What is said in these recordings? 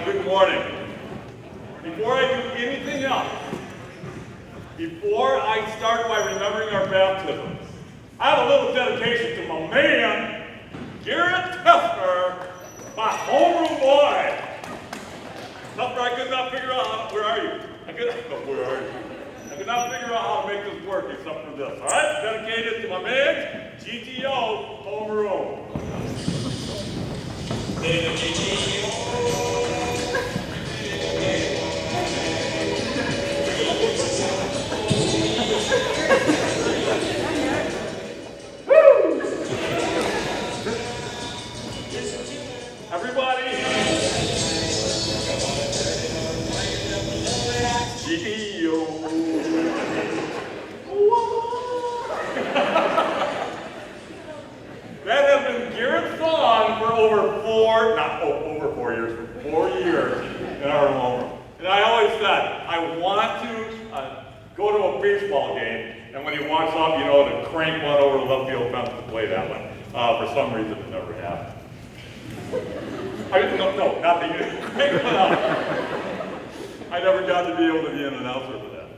Good morning. Before I do anything else, before I start by remembering our baptisms, I have a little dedication to my man, Garrett Teffer, my homeroom boy. Teffer, I could not figure out where are you? I could not figure out how to make this work except for this. All right, dedicated to my man, GTO homeroom. Everybody, GTO. That has been Garrett's song for over 4 years, for 4 years in our homeroom. And I always said, I want to go to a baseball game, and when he walks up, you know, to crank one over the left field fence to play that one. For some reason, it never happened. No, not that you didn't crank one out. I never got to be able to be an announcer for that.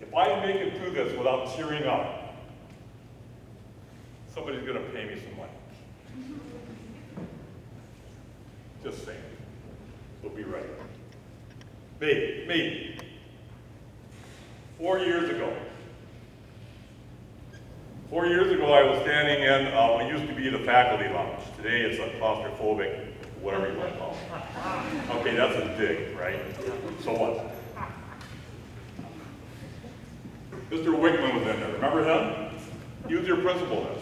If I make it through this without tearing up, somebody's going to pay me some money. Just saying. So be ready. Me. 4 years ago. 4 years ago, I was standing in what used to be the faculty lounge. Today, it's a claustrophobic, whatever you want to call it. Okay, that's a dig, right? So what? Mr. Wickman was in there. Remember him? He was your principal then.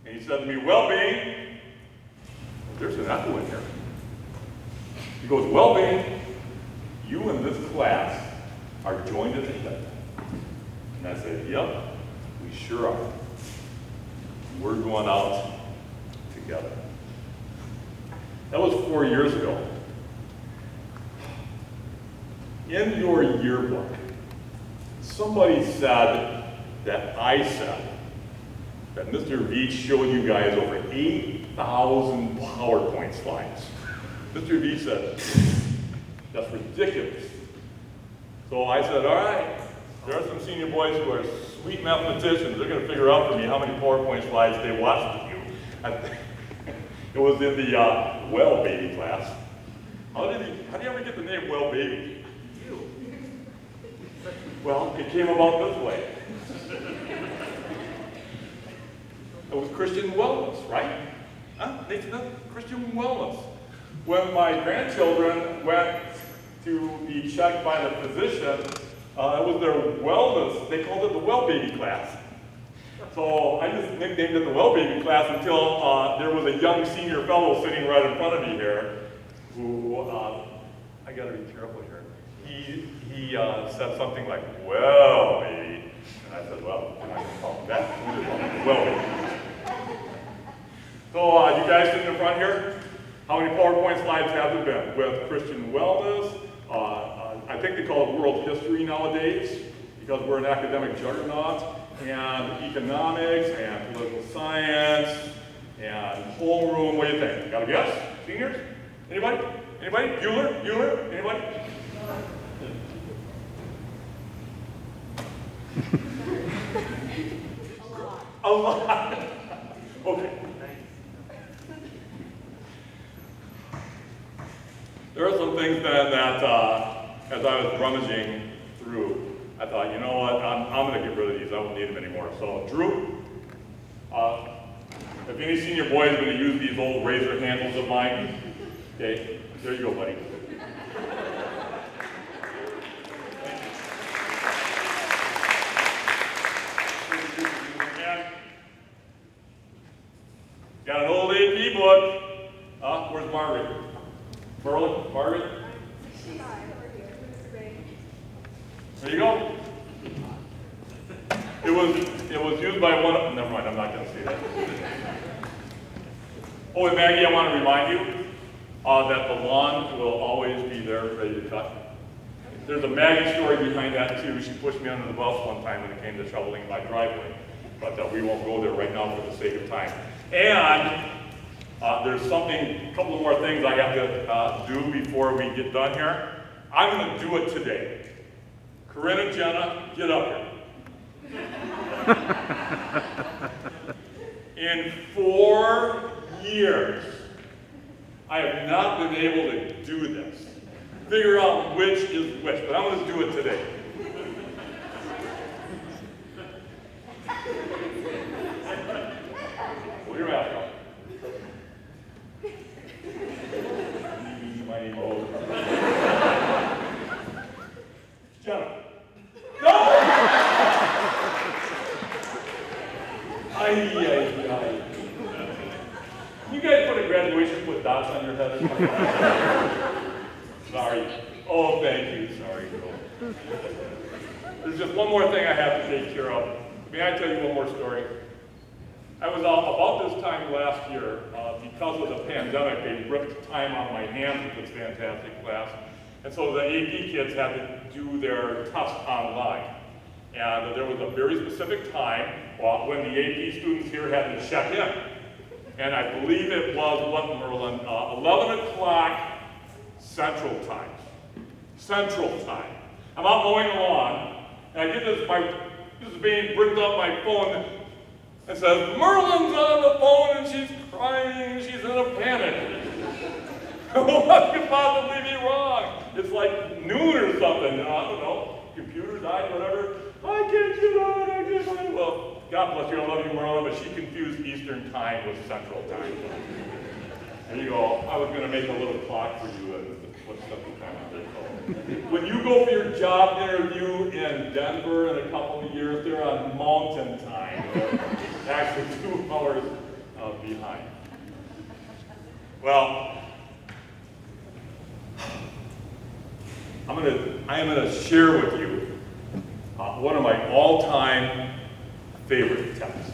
And he said to me, well, Bain, there's an echo in here. He goes, well, Bain, you and this class are joined at the hip. And I said, yep, we sure are. We're going out together. That was 4 years ago. In your yearbook, somebody said that I said that Mr. Veach showed you guys over 8,000 PowerPoint slides. Mr. Veach said, that's ridiculous. So I said, all right, there are some senior boys who are sweet mathematicians. They're going to figure out for me how many PowerPoint slides they watched with you. It was in the Well Baby class. How do you ever get the name Well Baby? Well, it came about this way. It was Christian wellness, right? Huh? Christian wellness. When my grandchildren went to be checked by the physician, it was their wellness, they called it the Well Baby class. So I just nicknamed it the Well Baby class until there was a young senior fellow sitting right in front of me here who, I gotta be careful here. He said something like, well, baby. And I said, well, I'm not gonna call him that. We'll just call him well, baby. So you guys sitting in front here, how many PowerPoint slides have there been? With Christian wellness, I think they call it world history nowadays, because we're an academic juggernaut, and economics, and political science, and homeroom. What do you think? Got a guess? Seniors? Anybody? Anybody? Bueller? Anybody? A lot. Okay. There are some things that as I was rummaging through, I thought, you know what, I'm going to get rid of these. I won't need them anymore. So, Drew, if any senior boy is going to use these old razor handles of mine, okay, there you go, buddy. Got an old AP book. Where's Margaret? Margaret? She's over here, Mr. Bain. There you go. It was used by one. Never mind. I'm not going to say that. Oh, and Maggie, I want to remind you that the lawn will always be there, ready to cut. There's a Maggie story behind that too. She pushed me under the bus one time when it came to shoveling my driveway, but we won't go there right now for the sake of time. And there's a couple of more things I have to do before we get done here. I'm going to do it today. Corinne and Jenna, get up here. In 4 years, I have not been able to do this. Figure out which is which, but I'm going to do it today. Pull your mask on. Jenna. No! Ay. You guys put a graduation with dots on your head? Sorry. Oh, thank you. Sorry. There's just one more thing I have to take care of. May I tell you one more story? I was about this time last year, because of the pandemic, they ripped time on my hands with this fantastic class. And so the AP kids had to do their test online. And there was a very specific time when the AP students here had to check in. And I believe it was, what, Merlin, 11 o'clock Central Time. Central Time. I'm out mowing the lawn, and I get this Bain brings up my phone and says, Merlin's on the phone and she's crying and she's in a panic. What could possibly be wrong? It's like noon or something, I don't know, computer died, whatever. I can't get on, I can't get on. Well, God bless you, I love you, Merlin, but she confused Eastern Time with Central Time. There you go. I was going to make a little clock for you. What's Central Time? When you go for your job interview in Denver in a couple of years, they're on Mountain Time. Actually 2 hours behind. Well, I am going to share with you one of my all-time favorite texts.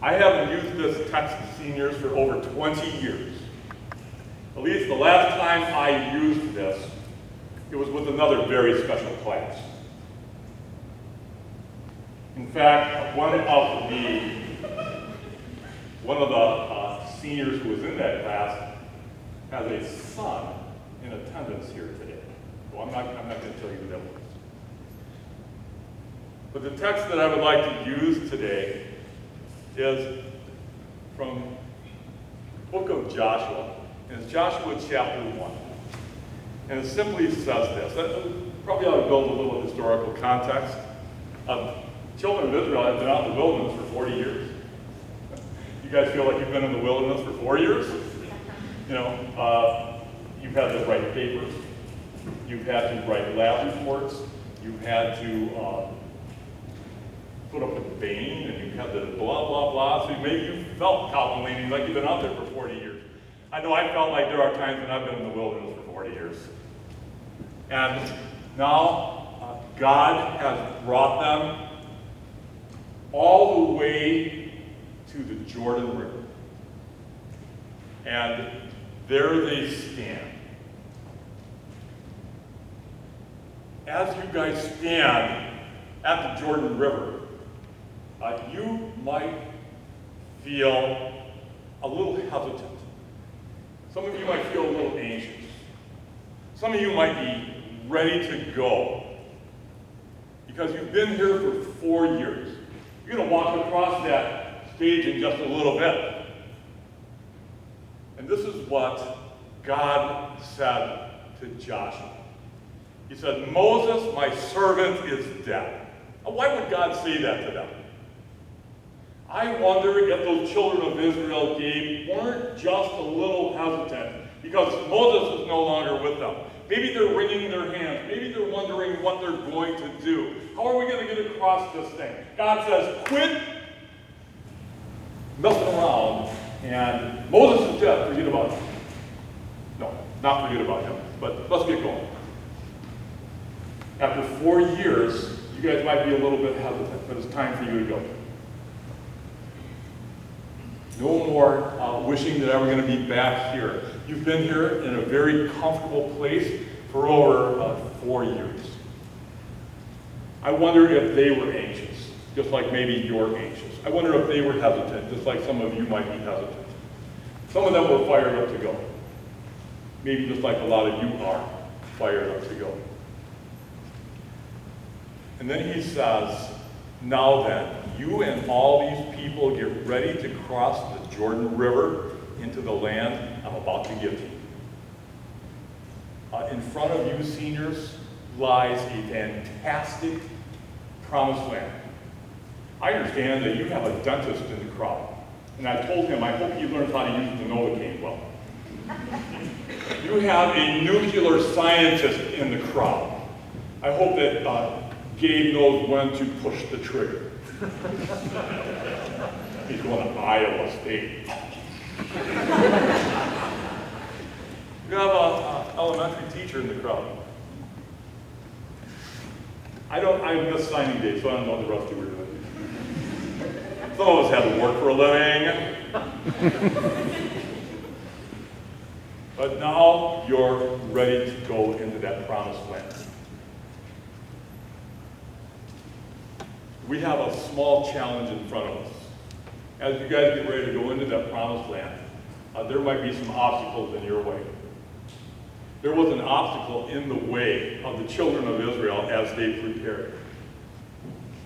I haven't used this text to seniors for over 20 years. At least the last time I used this, it was with another very special class. In fact, one of the seniors who was in that class has a son in attendance here today. So I'm not going to tell you who that was. But the text that I would like to use today is from the book of Joshua. And it's Joshua chapter 1. And it simply says this. Probably ought to build a little historical context. Children of Israel have been out in the wilderness for 40 years. You guys feel like you've been in the wilderness for 4 years? You know, you've had to write papers. You've had to write lab reports. You've had to put up with Bain, and you've had to blah, blah, blah. So maybe you felt calculating like you've been out there for 40 years. I know I felt like there are times when I've been in the wilderness for 40 years. And now God has brought them all the way to the Jordan River. And there they stand. As you guys stand at the Jordan River, you might feel a little hesitant. Some of you might feel a little anxious. Some of you might be ready to go because you've been here for 4 years. You're going to walk across that stage in just a little bit. And this is what God said to Joshua. He said, Moses, my servant, is dead. Now, why would God say that to them? I wonder if those children of Israel weren't just a little hesitant because Moses is no longer with them. Maybe they're wringing their hands. Maybe they're wondering what they're going to do. How are we going to get across this thing? God says, quit messing around, and Moses is dead. Forget about him. No, not forget about him, but let's get going. After 4 years, you guys might be a little bit hesitant, but it's time for you to go. No more wishing that we're going to be back here. You've been here in a very comfortable place for over 4 years. I wonder if they were anxious. just like maybe you're anxious. I wonder if they were hesitant, just like some of you might be hesitant. Some of them were fired up to go. Maybe just like a lot of you are fired up to go. And then he says, now then, you and all these people get ready to cross the Jordan River into the land I'm about to give you. In front of you, seniors, lies a fantastic promised land. I understand that you have a dentist in the crowd, and I told him I hope he learns how to use the Novocaine well. You have a nuclear scientist in the crowd. I hope that Gabe knows when to push the trigger. He's going to Iowa State. You have an elementary teacher in the crowd. I missed signing day, so I don't know what the rest of you were doing. Some of us had to work for a living. But now you're ready to go into that promised land. We have a small challenge in front of us. As you guys get ready to go into that promised land, there might be some obstacles in your way. There was an obstacle in the way of the children of Israel as they prepared.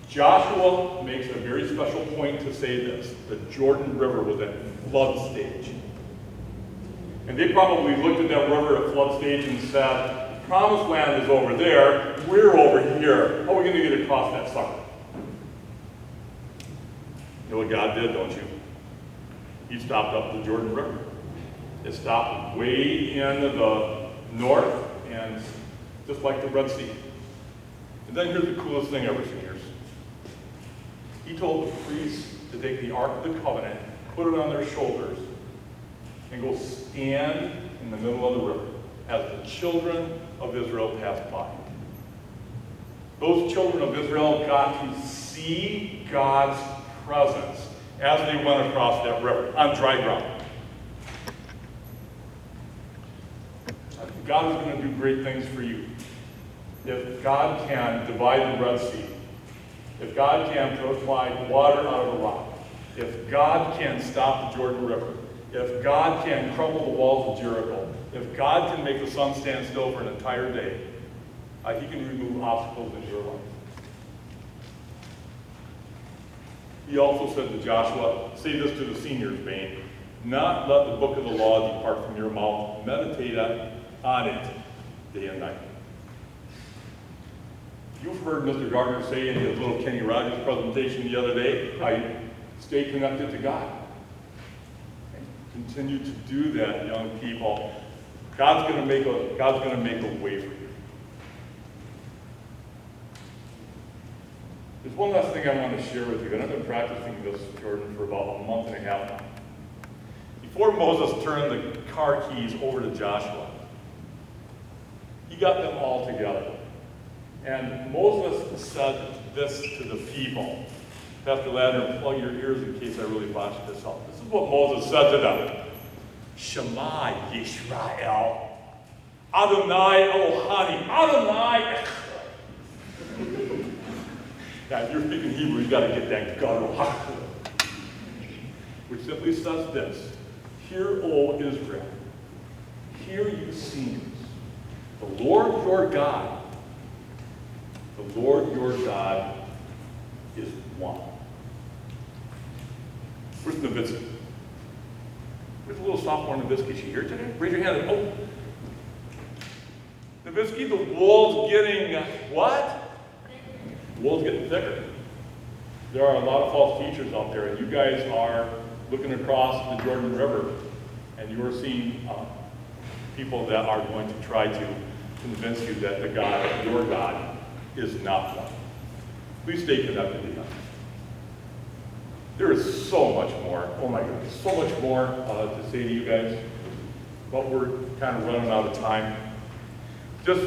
Joshua makes a very special point to say this. The Jordan River was at flood stage. And they probably looked at that river at flood stage and said, the promised land is over there, we're over here. How are we going to get across that sucker? You know what God did, don't you? He stopped up the Jordan River. It stopped way in the north, and just like the Red Sea. And then here's the coolest thing ever, seniors. He told the priests to take the Ark of the Covenant, put it on their shoulders, and go stand in the middle of the river as the children of Israel passed by. Those children of Israel got to see God's presence as they went across that river on dry ground. God is going to do great things for you. If God can divide the Red Sea, if God can provide water out of a rock, if God can stop the Jordan River, if God can crumble the walls of Jericho, if God can make the sun stand still for an entire day, He can remove obstacles in your life. He also said to Joshua, say this to the seniors, Bain, not let the book of the law depart from your mouth, meditate on it day and night. You've heard Mr. Gardner say in his little Kenny Rogers presentation the other day, I stay connected to God. Continue to do that, young people. God's going to make a way for you. There's one last thing I want to share with you, and I've been practicing this, Jordan, for about a month and a half now. Before Moses turned the car keys over to Joshua, he got them all together. And Moses said this to the people. Pastor Ladner, plug your ears in case I really botched this up. This is what Moses said to them. Shema Yisrael, Adonai Elohani, Adonai Echad. Now, if you're speaking Hebrew, you've got to get that guttural, which simply says this. Hear, O Israel, hear you seniors, the Lord your God is one. Where's Nowitzki? Where's the little sophomore Nowitzki? Is she here today? Raise your hand. Oh. Nowitzki, the wool's getting what? The wool's getting thicker. There are a lot of false teachers out there, and you guys are looking across the Jordan River, and you are seeing people that are going to try to convince you that the God, your God, is not one. Please stay connected to Him. There is so much more, oh my goodness, so much more to say to you guys, but we're kind of running out of time. Just,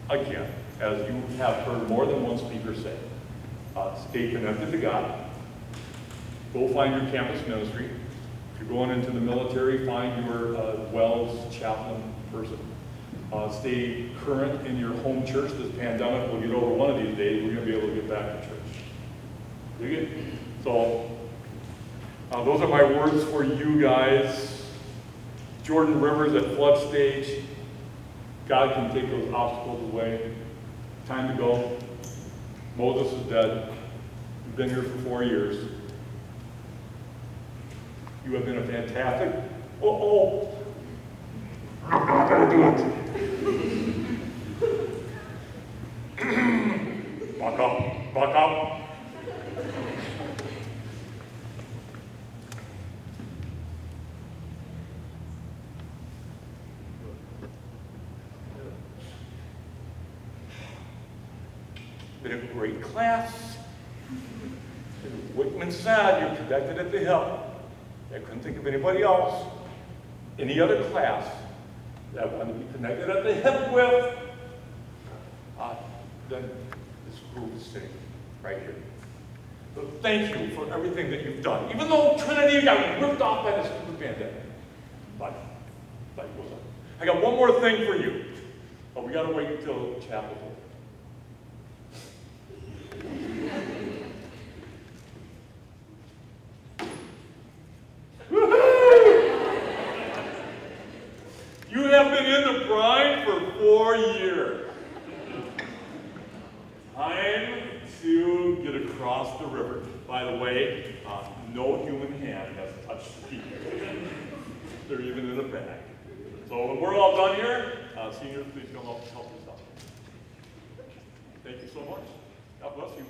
again, as you have heard more than one speaker say, stay connected to God. Go find your campus ministry. If you're going into the military, find your Wells chaplain person. Stay current in your home church. This pandemic will get over one of these days. We're going to be able to get back to church. Dig it? So, those are my words for you guys. Jordan River's at flood stage. God can take those obstacles away. Time to go. Moses is dead. You've been here for 4 years. You have been a fantastic. I'm not gonna do it. Buck up, buck up. Been a great class. As Whitman said, you're protected at the hip. I couldn't think of anybody else, any other class that I wanted to be connected at the hip with. Then this group is sitting right here. So thank you for everything that you've done. Even though Trinity got ripped off by the stupid pandemic. But life goes on. I got one more thing for you. But we gotta wait until chapel's over. You have been in the brine for 4 years. Time to get across the river. By the way, no human hand has touched the people. They're even in the bag. So when we're all done here, seniors, please come up and help us out. Thank you so much. God bless you.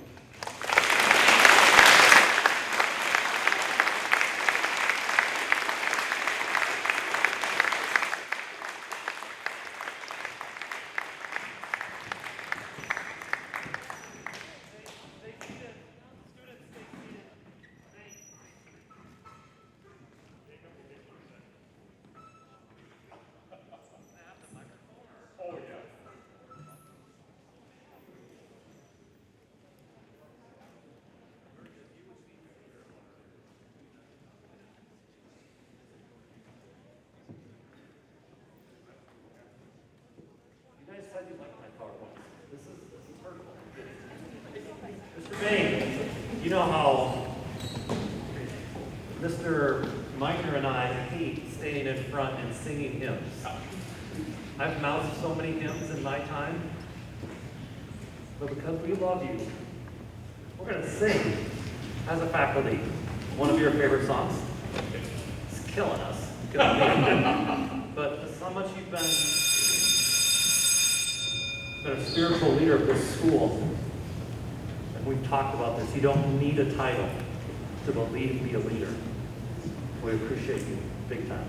said you liked my PowerPoint. This is hurtful. Mr. Bain, you know how Mr. Meitner and I hate staying in front and singing hymns. I've mouthed so many hymns in my time, but because we love you, we're going to sing, as a faculty, one of your favorite songs. It's killing us. But as so much you've been a spiritual leader of this school, and we've talked about this, you don't need a title to be a leader. We appreciate you big time.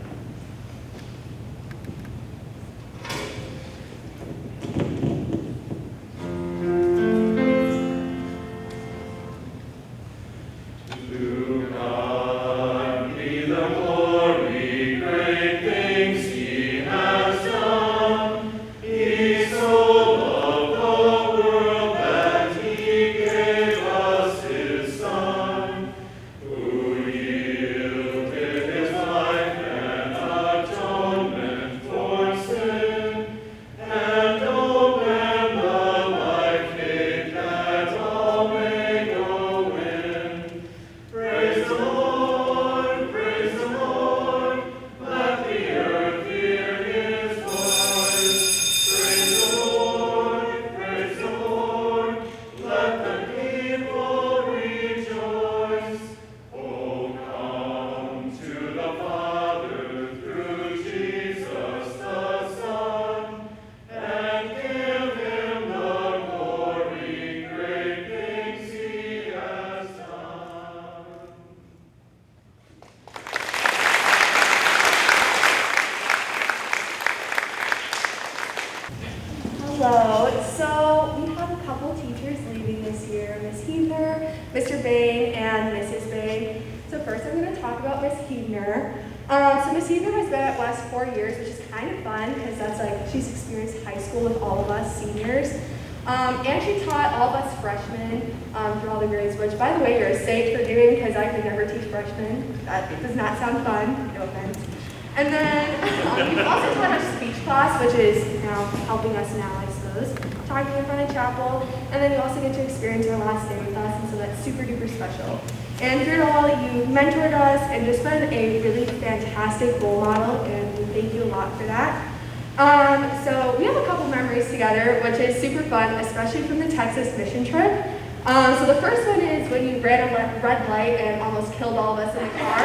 Hello. So we have a couple teachers leaving this year, Miss Huebner, Mr. Bain, and Mrs. Bain. So first I'm going to talk about Miss Huebner. So Miss Huebner has been at West 4 years, which is kind of fun because that's like she's experienced high school with all of us seniors. And she taught all of us freshmen through all the grades, which by the way you're a saint for doing because I could never teach freshmen. That does not sound fun, no offense. And then we also taught our speech class, which is helping us now, I suppose. those, talking in front of chapel, and then you also get to experience our last day with us, and so that's super duper special. And through it all, you mentored us and just been a really fantastic role model, and we thank you a lot for that. So we have a couple memories together, which is super fun, especially from the Texas mission trip. So the first one is when you ran a red light and almost killed all of us in the car.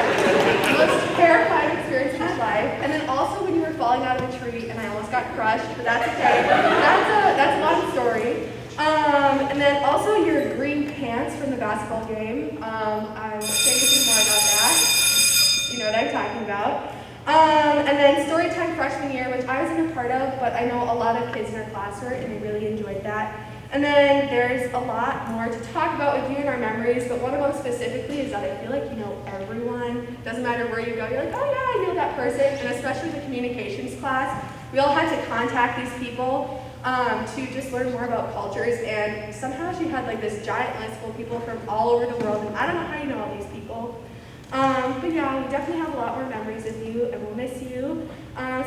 Most terrifying experience of my life. And then also when you were falling out of a tree and I almost got crushed, but that's okay. That's a long story. And then also your green pants from the basketball game. I'm saying more about that. You know what I'm talking about. And then story time freshman year, which I wasn't a part of, but I know a lot of kids in our class were, and they really enjoyed that. And then there's a lot more to talk about with you in our memories, but one of them specifically is that I feel like you know everyone. Doesn't matter where you go, you're like, oh yeah, I know that person. And especially the communications class, we all had to contact these people to just learn more about cultures. And somehow she had like this giant list full of people from all over the world, and I don't know how you know all these people. But yeah, we definitely have a lot more memories with you, and we'll miss you.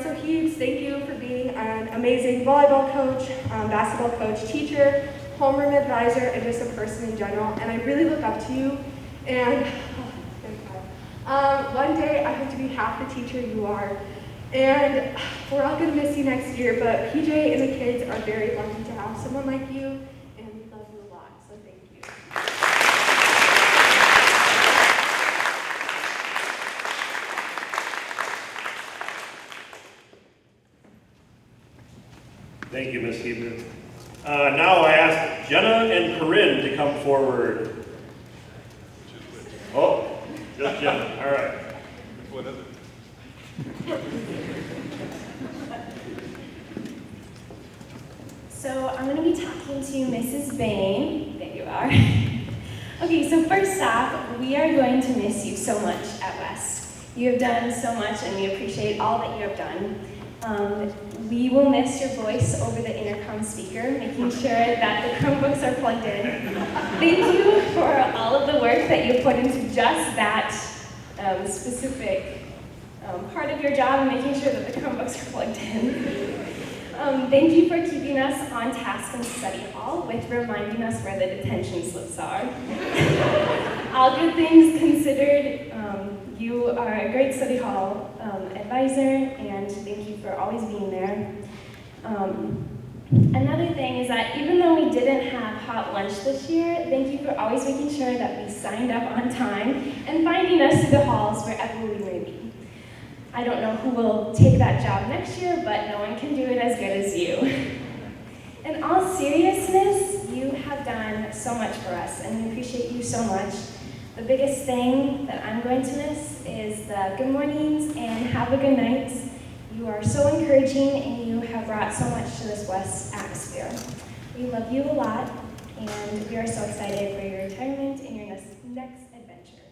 So Hughes, thank you for being an amazing volleyball coach, basketball coach, teacher, homeroom advisor, and just a person in general. And I really look up to you. And one day I hope to be half the teacher you are. And we're all gonna miss you next year, but PJ and the kids are very lucky to have someone like you, and we love you a lot. So thank you. Thank you, Ms. Hebner. Now I ask Jenna and Corinne to come forward. Oh, just Jenna. All right. What is it? So I'm going to be talking to Mrs. Bain. There you are. Okay, so first off, we are going to miss you so much at West. You have done so much, and we appreciate all that you have done. We will miss your voice over the intercom speaker, making sure that the Chromebooks are plugged in. Thank you for all of the work that you put into just that specific part of your job and making sure that the Chromebooks are plugged in. Thank you for keeping us on task in study hall with reminding us where the detention slips are. All good things considered, you are a great study hall advisor, and thank you for always being there. Another thing is that even though we didn't have hot lunch this year, thank you for always making sure that we signed up on time and finding us through the halls wherever we may be. I don't know who will take that job next year, but no one can do it as good as you. In all seriousness, you have done so much for us, and we appreciate you so much. The biggest thing that I'm going to miss is the good mornings and have a good night. You are so encouraging, and you have brought so much to this West atmosphere. We love you a lot, and we are so excited for your retirement and your next adventure.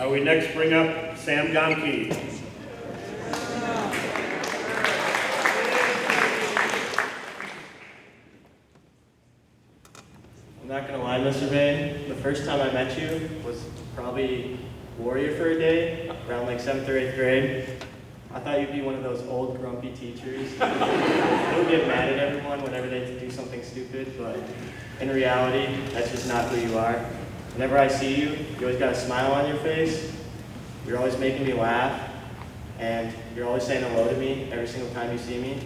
We next bring up Sam Gonke. I'm not gonna lie, Mr. Bain, the first time I met you was probably Warrior for a day, around like 7th or 8th grade. I thought you'd be one of those old grumpy teachers who would get mad at everyone whenever they do something stupid, but in reality, that's just not who you are. Whenever I see you, you always got a smile on your face, you're always making me laugh, and you're always saying hello to me every single time you see me,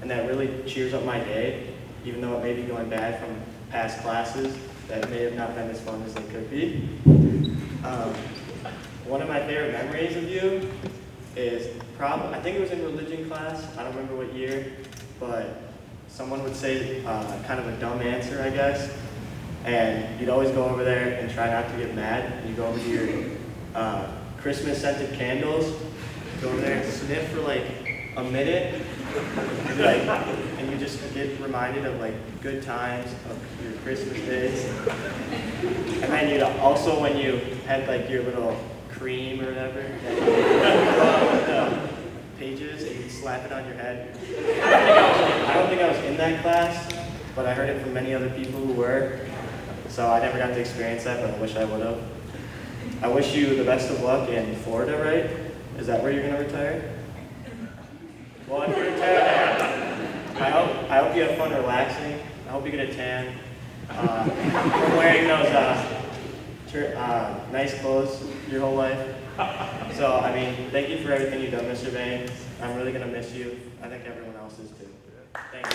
and that really cheers up my day, even though it may be going bad from past classes that may have not been as fun as they could be. One of my favorite memories of you is I think it was in religion class, I don't remember what year, but someone would say kind of a dumb answer, I guess, and you'd always go over there and try not to get mad, and you go over to your Christmas scented candles, go over there and sniff for like a minute, and you just get reminded of like good times of your Christmas days. And then you'd also, when you had like your little cream or whatever, pages, and you'd slap it on your head. I don't think I was in that class, but I heard it from many other people who were. So I never got to experience that, but I wish I would have. I wish you the best of luck in Florida, right? Is that where you're going to retire? Well, if you retire there, I hope you have fun relaxing. I hope you get a tan from wearing those nice clothes your whole life. So, I mean, thank you for everything you've done, Mr. Bain. I'm really going to miss you. I think everyone else is too. Thank you.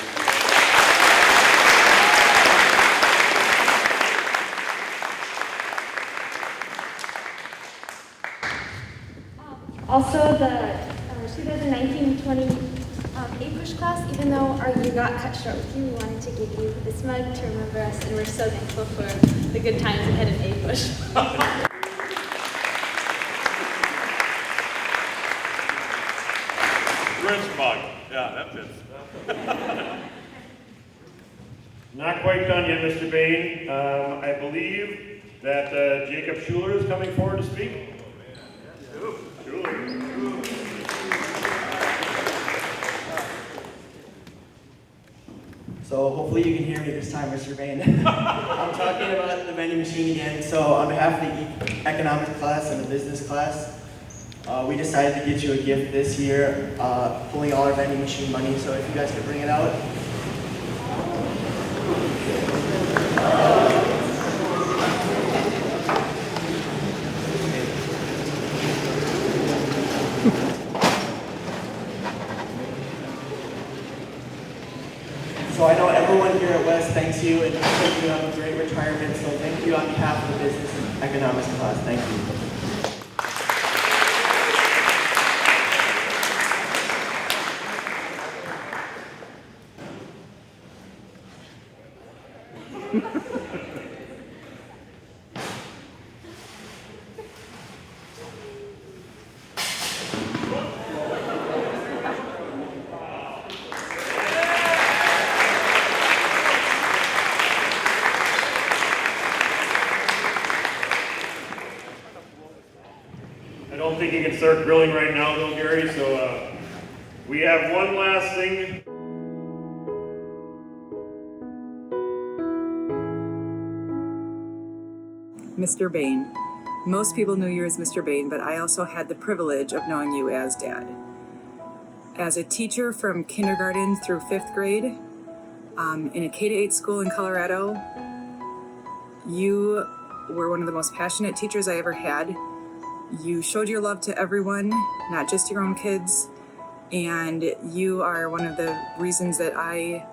Also, the 2019-20 A-Push class, even though our year got cut short with you, we wanted to give you this mug to remember us, and we're so thankful for the good times ahead in A-Push. Grinch mug. Yeah, that fits. Not quite done yet, Mr. Bain. I believe that Jacob Schuler is coming forward to speak. Schuler. So hopefully you can hear me this time, Mr. Bain. I'm talking about the vending machine again. So on behalf of the economics class and the business class, we decided to get you a gift this year, pulling all our vending machine money. So if you guys could bring it out. So I know everyone here at West thanks you and hopes you have a great retirement. So thank you on behalf of the business and economics class. Thank you. I don't think you can start grilling right now though, Gary, so we have one last thing. Mr. Bain. Most people knew you as Mr. Bain, but I also had the privilege of knowing you as Dad. As a teacher from kindergarten through 5th grade, in a K-8 school in Colorado, you were one of the most passionate teachers I ever had. You showed your love to everyone, not just your own kids, and you are one of the reasons that I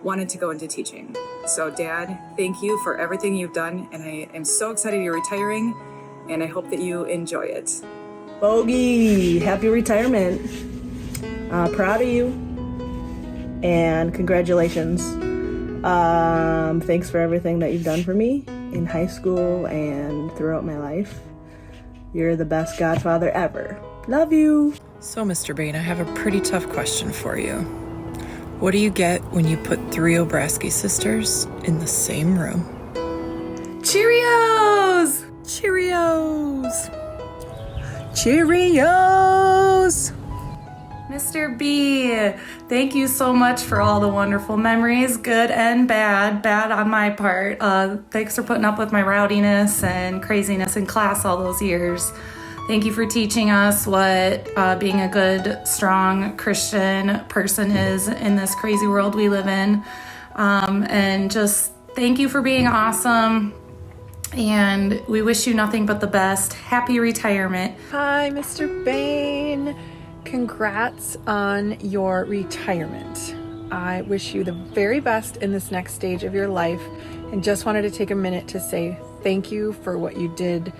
wanted to go into teaching. So Dad, thank you for everything you've done, and I am so excited you're retiring, and I hope that you enjoy it. Bogey, happy retirement. Proud of you, and congratulations. Thanks for everything that you've done for me in high school and throughout my life. You're the best godfather ever. Love you. So, Mr. Bain, I have a pretty tough question for you. What do you get when you put 3 Obrasky sisters in the same room? Cheerios! Cheerios! Cheerios! Mr. B, thank you so much for all the wonderful memories, good and bad. Bad on my part. Thanks for putting up with my rowdiness and craziness in class all those years. Thank you for teaching us what being a good, strong Christian person is in this crazy world we live in. And just thank you for being awesome. And we wish you nothing but the best. Happy retirement. Hi, Mr. Bain. Congrats on your retirement. I wish you the very best in this next stage of your life, and just wanted to take a minute to say thank you for what you did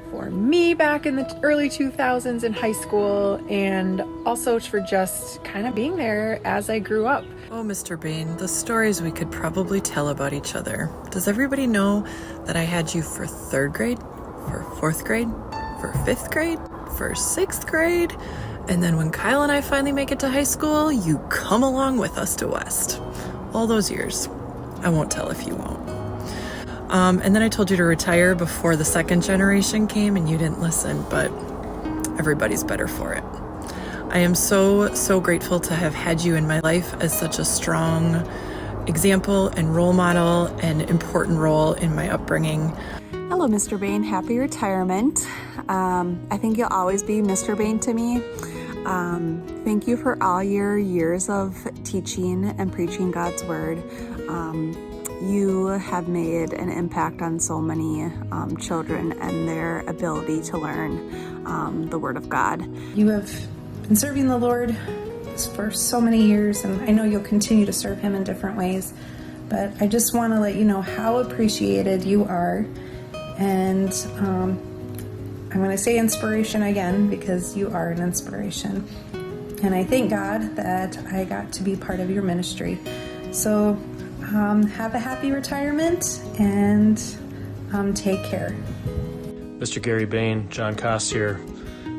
for me back in the early 2000s in high school, and also for just kind of being there as I grew up. Oh, Mr. Bain, the stories we could probably tell about each other. Does everybody know that I had you for 3rd grade, for 4th grade, for 5th grade, for 6th grade? And then when Kyle and I finally make it to high school, you come along with us to West. All those years. I won't tell if you won't. And then I told you to retire before the 2nd generation came and you didn't listen, but everybody's better for it. I am so grateful to have had you in my life as such a strong example and role model and important role in my upbringing. Hello, Mr. Bain. Happy retirement. I think you'll always be Mr. Bain to me. Thank you for all your years of teaching and preaching God's Word. You have made an impact on so many children and their ability to learn the Word of God. You have been serving the Lord for so many years, and I know you'll continue to serve Him in different ways, but I just want to let you know how appreciated you are. And I'm going to say inspiration again because you are an inspiration. And I thank God that I got to be part of your ministry. So have a happy retirement and take care. Mr. Gary Bain, John Koss here,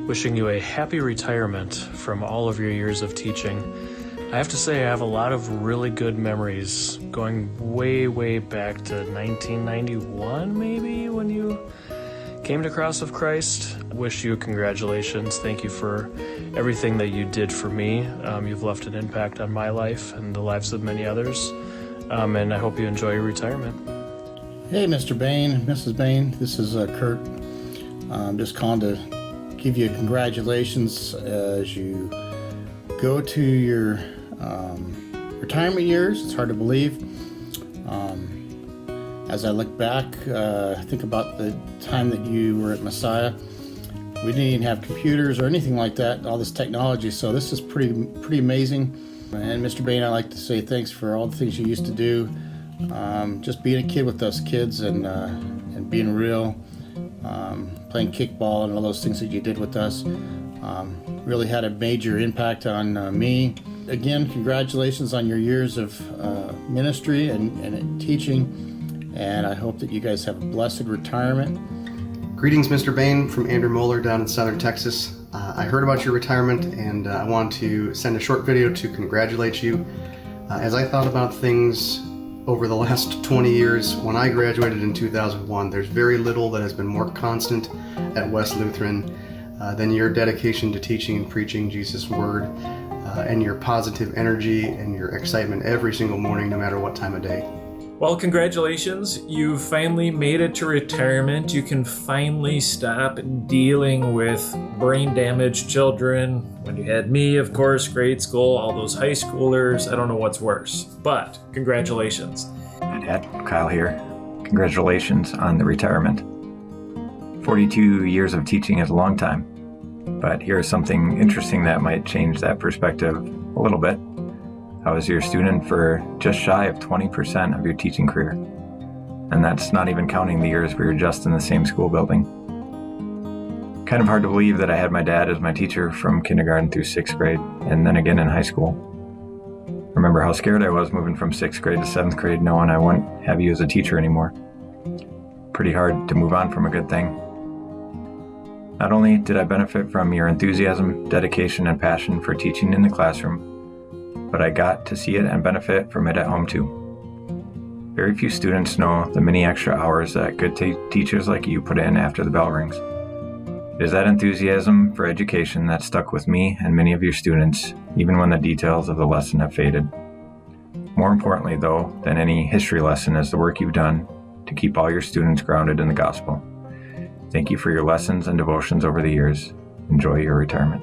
wishing you a happy retirement from all of your years of teaching. I have to say I have a lot of really good memories going way, way back to 1991 maybe when you came to Cross of Christ. Wish you congratulations. Thank you for everything that you did for me. You've left an impact on my life and the lives of many others. And I hope you enjoy your retirement. Hey, Mr. Bain, Mrs. Bain, this is Kurt. I'm just calling to give you congratulations as you go to your retirement years. It's hard to believe. As I look back, think about the time that you were at Messiah. We didn't even have computers or anything like that, all this technology, so this is pretty amazing. And Mr. Bain, I'd like to say thanks for all the things you used to do. Just being a kid with us kids and being real, playing kickball and all those things that you did with us really had a major impact on me. Again, congratulations on your years of ministry and teaching, and I hope that you guys have a blessed retirement. Greetings, Mr. Bain, from Andrew Moeller down in Southern Texas. I heard about your retirement, and I want to send a short video to congratulate you. As I thought about things over the last 20 years, when I graduated in 2001, there's very little that has been more constant at West Lutheran than your dedication to teaching and preaching Jesus' Word, and your positive energy and your excitement every single morning, no matter what time of day. Well, congratulations. You finally made it to retirement. You can finally stop dealing with brain-damaged children. When you had me, of course, grade school, all those high schoolers, I don't know what's worse. But congratulations. Hi, Dad. Kyle here. Congratulations on the retirement. 42 years of teaching is a long time, but here's something interesting that might change that perspective a little bit. I was your student for just shy of 20% of your teaching career. And that's not even counting the years we were just in the same school building. Kind of hard to believe that I had my dad as my teacher from kindergarten through 6th grade, and then again in high school. Remember how scared I was moving from 6th grade to 7th grade knowing I wouldn't have you as a teacher anymore. Pretty hard to move on from a good thing. Not only did I benefit from your enthusiasm, dedication, and passion for teaching in the classroom, but I got to see it and benefit from it at home too. Very few students know the many extra hours that good teachers like you put in after the bell rings. It is that enthusiasm for education that stuck with me and many of your students, even when the details of the lesson have faded. More importantly, though, than any history lesson is the work you've done to keep all your students grounded in the gospel. Thank you for your lessons and devotions over the years. Enjoy your retirement.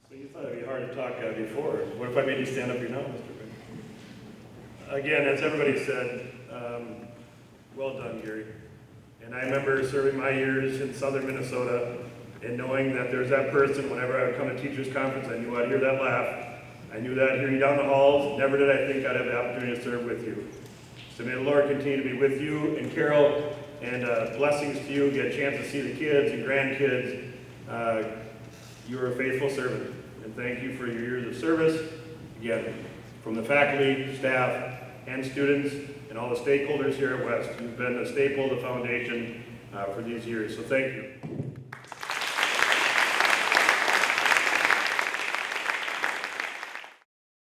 So you thought it'd be hard to talk before. What if I made you stand up here now, Mr. Bain? Again, as everybody said, well done, Gary. And I remember serving my years in southern Minnesota and knowing that there's that person, whenever I would come to teachers' conference, I knew I'd hear that laugh. I knew that I'd hear you down the halls. Never did I think I'd have the opportunity to serve with you. So may the Lord continue to be with you and Carol, and blessings to you. Get a chance to see the kids and grandkids. You are a faithful servant, and thank you for your years of service. Again, from the faculty, staff, and students, and all the stakeholders here at West, you've been a staple of the foundation for these years, so thank you.